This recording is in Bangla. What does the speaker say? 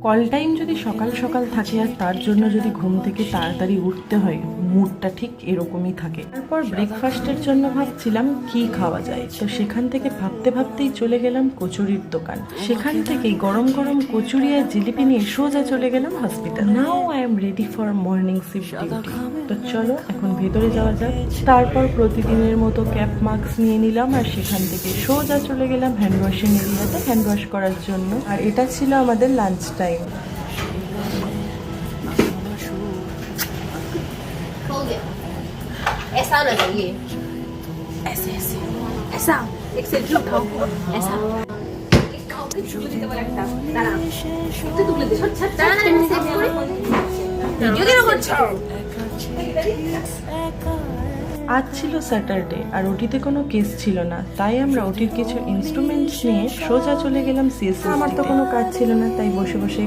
কল টাইম যদি সকাল সকাল থাকে আর তার জন্য যদি ঘুম থেকে তাড়াতাড়ি উঠতে হয়, মুডটা ঠিক এরকমই থাকে। তারপর ব্রেকফাস্টের জন্য ভাবছিলাম কি খাওয়া যায়, তো সেখান থেকে ভাবতে ভাবতেই চলে গেলাম কচুরির দোকান। সেখান থেকেই গরম গরম কচুরি আর জিলিপি নিয়ে সোজা চলে গেলাম hospital. Now I am ready for morning shift duty. তো চলো এখন ভেতরে যাওয়া যাক। তারপর প্রতিদিনের মতো ক্যাপ মাস্ক নিয়ে নিলাম আর সেখান থেকে সোজা চলে গেলাম হ্যান্ড ওয়াশিং এরিয়াতে হ্যান্ড ওয়াশ করার জন্য। আর এটা ছিল আমাদের লাঞ্চ টাইম। हो गया ऐसा होना चाहिए ऐसे ऐसे ऐसा एक सेल्फी उठाओ ऐसा আজ ছিল স্যাটারডে আর ওটিতে কোনো কেস ছিল না, তাই আমরা ওটির কিছু ইনস্ট্রুমেন্টস নিয়ে সোজা চলে গেলাম সিএসসি। আমার তো কোনো কাজ ছিল না, তাই বসে বসে